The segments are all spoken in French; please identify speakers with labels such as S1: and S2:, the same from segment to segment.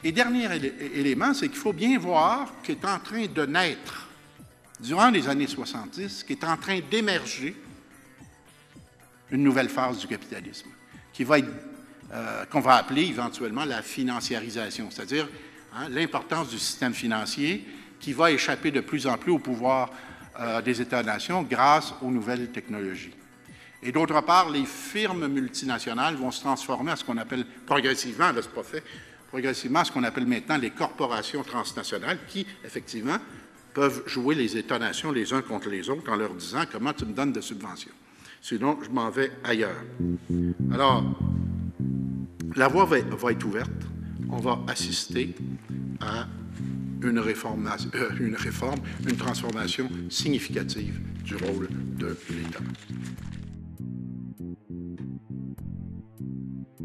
S1: Et dernier élément, c'est qu'il faut bien voir qu'est en train de naître, durant les années 70, qu'est en train d'émerger une nouvelle phase du capitalisme, qui va être, qu'on va appeler éventuellement la financiarisation, c'est-à-dire l'importance du système financier qui va échapper de plus en plus au pouvoir des États-nations grâce aux nouvelles technologies. Et d'autre part, les firmes multinationales vont se transformer à ce qu'on appelle progressivement, là c'est pas fait, progressivement à ce qu'on appelle maintenant les corporations transnationales qui, effectivement, peuvent jouer les États-nations les uns contre les autres en leur disant « Comment tu me donnes de subventions? Sinon, je m'en vais ailleurs. » Alors, la voie va être ouverte. On va assister à une transformation significative du rôle de l'État.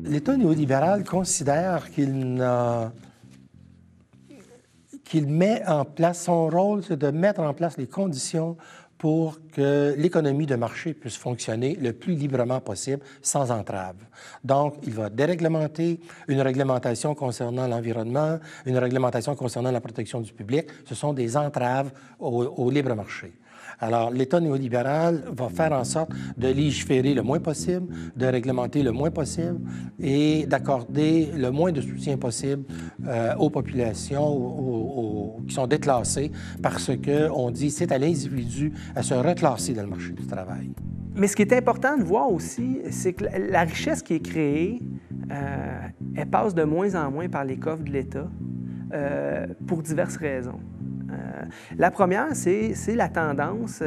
S2: L'État néolibéral considère qu'il met en place, son rôle, c'est de mettre en place les conditions pour que l'économie de marché puisse fonctionner le plus librement possible, sans entrave. Donc, il va déréglementer, une réglementation concernant l'environnement, une réglementation concernant la protection du public. Ce sont des entraves au libre marché. Alors, l'État néolibéral va faire en sorte de légiférer le moins possible, de réglementer le moins possible et d'accorder le moins de soutien possible aux populations qui sont déclassées parce qu'on dit que c'est à l'individu à se reclasser dans le marché du travail.
S3: Mais ce qui est important de voir aussi, c'est que la richesse qui est créée, elle passe de moins en moins par les coffres de l'État pour diverses raisons. La première, c'est la tendance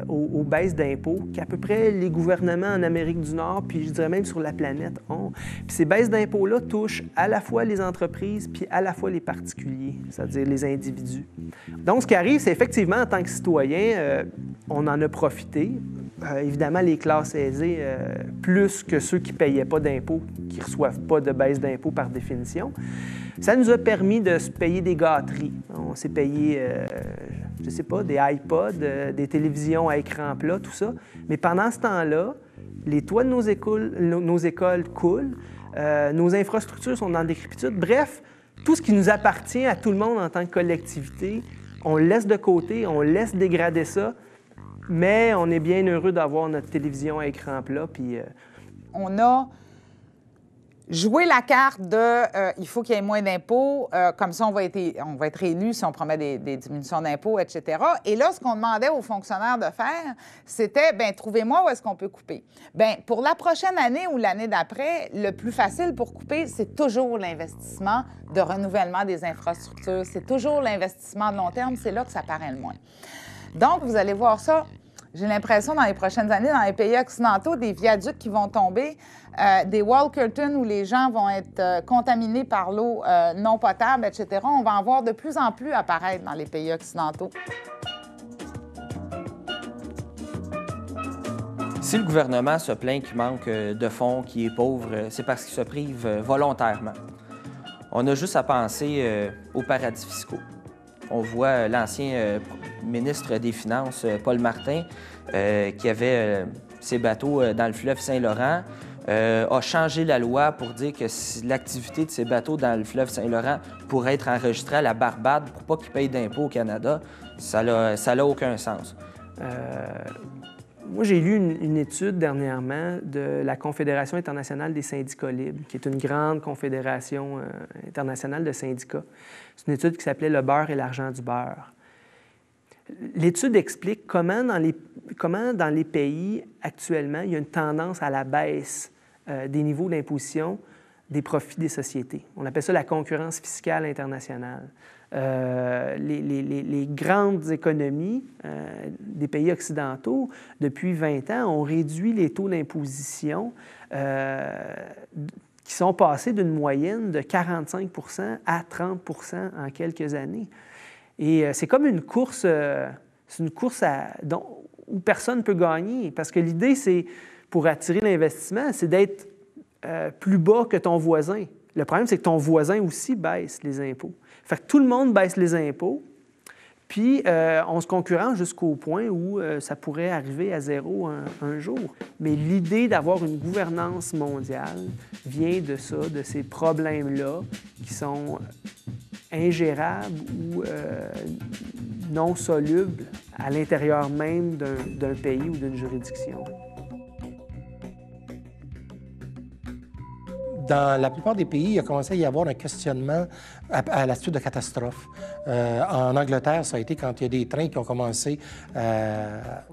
S3: aux baisses d'impôts qu'à peu près les gouvernements en Amérique du Nord, puis je dirais même sur la planète, ont. Puis ces baisses d'impôts-là touchent à la fois les entreprises puis à la fois les particuliers, c'est-à-dire les individus. Donc, ce qui arrive, c'est effectivement, en tant que citoyen, on en a profité. Évidemment, les classes aisées, plus que ceux qui ne payaient pas d'impôts, qui ne reçoivent pas de baisse d'impôts par définition. Ça nous a permis de se payer des gâteries. On s'est payé, je ne sais pas, des iPods, des télévisions à écran plat, tout ça. Mais pendant ce temps-là, les toits de nos écoles coulent, nos infrastructures sont en décrépitude. Bref, tout ce qui nous appartient à tout le monde en tant que collectivité, on le laisse de côté, on laisse dégrader ça, mais on est bien heureux d'avoir notre télévision à écran plat. Puis,
S4: on a joué la carte de il faut qu'il y ait moins d'impôts, comme ça on va être réélu si on promet des diminutions d'impôts, etc. Et là, ce qu'on demandait aux fonctionnaires de faire, c'était, bien, trouvez-moi où est-ce qu'on peut couper. Bien, pour la prochaine année ou l'année d'après, le plus facile pour couper, c'est toujours l'investissement de renouvellement des infrastructures. C'est toujours l'investissement de long terme, c'est là que ça paraît le moins. Donc, vous allez voir ça, j'ai l'impression, dans les prochaines années, dans les pays occidentaux, des viaducs qui vont tomber, des wall curtains où les gens vont être contaminés par l'eau non potable, etc. On va en voir de plus en plus apparaître dans les pays occidentaux.
S5: Si le gouvernement se plaint qu'il manque de fonds, qu'il est pauvre, c'est parce qu'il se prive volontairement. On a juste à penser aux paradis fiscaux. On voit l'ancien ministre des Finances, Paul Martin, qui avait ses bateaux dans le fleuve Saint-Laurent, a changé la loi pour dire que l'activité de ces bateaux dans le fleuve Saint-Laurent pourrait être enregistrée à la Barbade pour pas qu'ils payent d'impôts au Canada. Ça n'a aucun sens.
S3: Moi, j'ai lu une étude dernièrement de la Confédération internationale des syndicats libres, qui est une grande confédération internationale de syndicats. C'est une étude qui s'appelait « Le beurre et l'argent du beurre ». L'étude explique comment dans les pays actuellement, il y a une tendance à la baisse des niveaux d'imposition des profits des sociétés. On appelle ça la concurrence fiscale internationale. Les grandes économies des pays occidentaux, depuis 20 ans, ont réduit les taux d'imposition qui sont passés d'une moyenne de 45 % à 30 % en quelques années. Et c'est comme une course, où personne ne peut gagner, parce que l'idée, c'est, pour attirer l'investissement, c'est d'être plus bas que ton voisin. Le problème, c'est que ton voisin aussi baisse les impôts. Fait que tout le monde baisse les impôts, Puis, on se concurrence jusqu'au point où ça pourrait arriver à zéro un jour. Mais l'idée d'avoir une gouvernance mondiale vient de ça, de ces problèmes-là qui sont ingérables ou non solubles à l'intérieur même d'un pays ou d'une juridiction.
S2: Dans la plupart des pays, il a commencé à y avoir un questionnement à la suite de catastrophes. En Angleterre, ça a été quand il y a des trains qui ont commencé à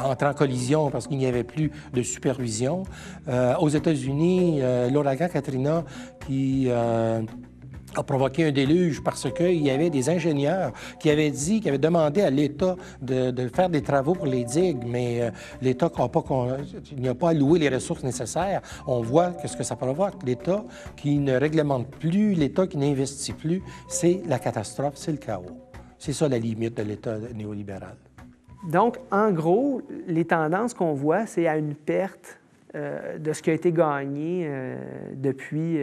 S2: entrer en collision parce qu'il n'y avait plus de supervision. Aux États-Unis, l'ouragan Katrina qui a provoqué un déluge parce qu'il y avait des ingénieurs qui avaient demandé à l'État de faire des travaux pour les digues, mais l'État n'a pas alloué les ressources nécessaires. On voit ce que ça provoque. L'État qui ne réglemente plus, l'État qui n'investit plus, c'est la catastrophe, c'est le chaos. C'est ça la limite de l'État néolibéral.
S3: Donc, en gros, les tendances qu'on voit, c'est à une perte de ce qui a été gagné depuis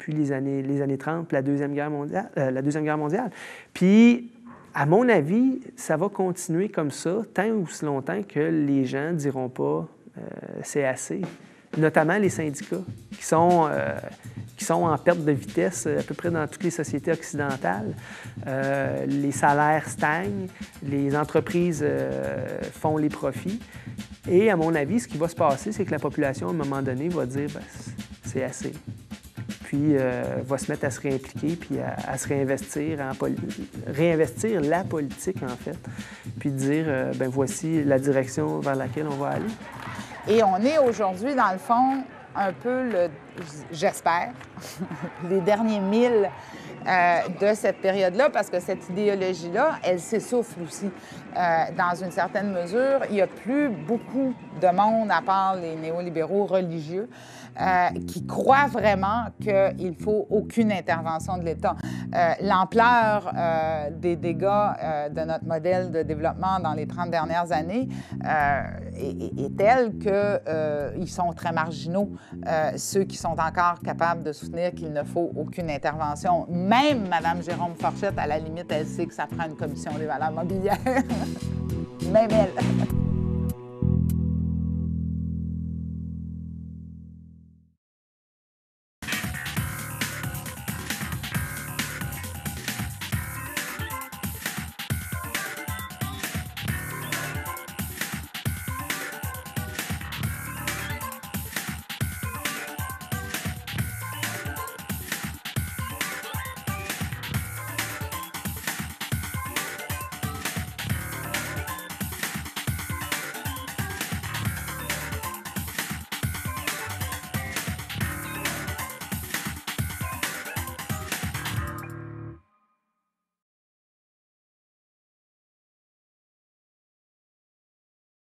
S3: les années 30, la Deuxième Guerre mondiale. Puis, à mon avis, ça va continuer comme ça tant ou si longtemps que les gens ne diront pas c'est assez. Notamment les syndicats, qui sont en perte de vitesse à peu près dans toutes les sociétés occidentales. Les salaires stagnent, les entreprises font les profits. Et à mon avis, ce qui va se passer, c'est que la population, à un moment donné, va dire ben, c'est assez. Puis va se mettre à se réimpliquer, puis à se réinvestir, réinvestir la politique, en fait, puis dire ben voici la direction vers laquelle on va aller.
S4: Et on est aujourd'hui, dans le fond, un peu, j'espère, les derniers milles de cette période-là, parce que cette idéologie-là, elle s'essouffle aussi. Dans une certaine mesure, il n'y a plus beaucoup de monde, à part les néolibéraux religieux, qui croient vraiment qu'il ne faut aucune intervention de l'État. L'ampleur des dégâts de notre modèle de développement dans les 30 dernières années est telle qu'ils sont très marginaux, ceux qui sont encore capables de soutenir qu'il ne faut aucune intervention. Même Mme Jérôme Forchette, à la limite, elle sait que ça prend une commission des valeurs mobilières. Même elle.